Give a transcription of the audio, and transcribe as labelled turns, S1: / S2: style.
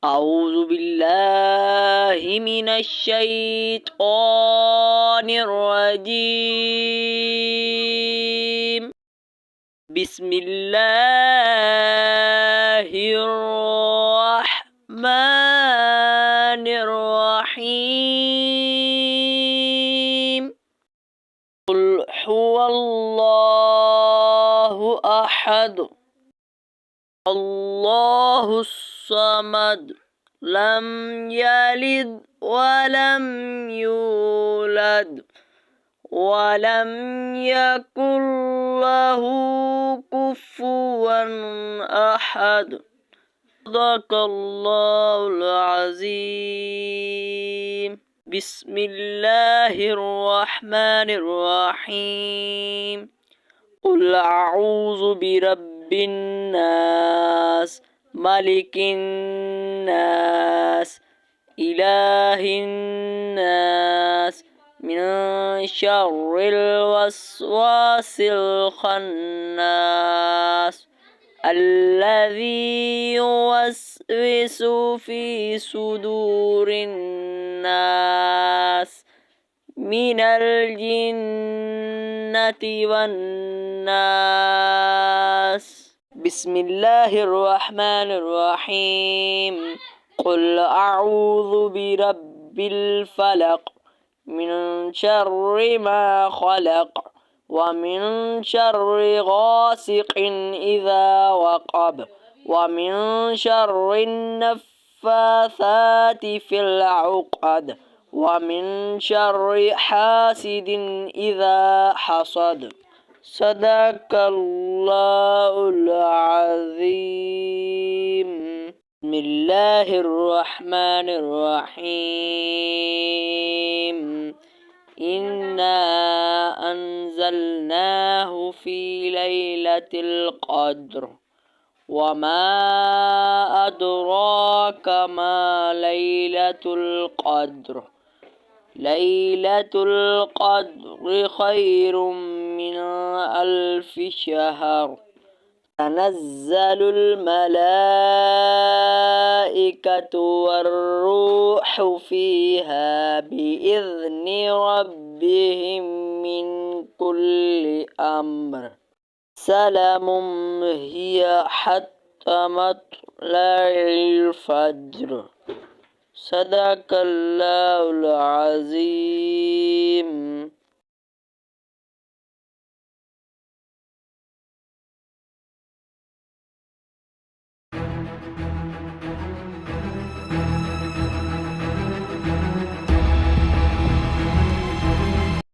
S1: أعوذ بالله من الشيطان الرجيم. بسم الله الرحمن الرحيم. قل هو الله أحد الله الصمد لم يلد ولم يولد ولم يكن له كفوا أحد. صدق الله العظيم. بسم الله الرحمن الرحيم. قل أعوذ برب الناس ملك الناس إله الناس من شر الوسواس الخناس الذي يوسوس في صدور الناس من الجنة والناس. بسم الله الرحمن الرحيم. قل أعوذ برب الفلق من شر ما خلق ومن شر غاسق إذا وقب ومن شر النفاثات في العقد ومن شر حاسد إذا حصد. صدق الله العظيم. بسم الله الرحمن الرحيم. إنا أنزلناه في ليلة القدر وما أدراك ما ليلة القدر. ليلة القدر خير من 1000 شهر. تنزل الملائكة والروح فيها بإذن ربهم من كل أمر. سلام هي حتى مطلع الفجر. صدق الله العظيم.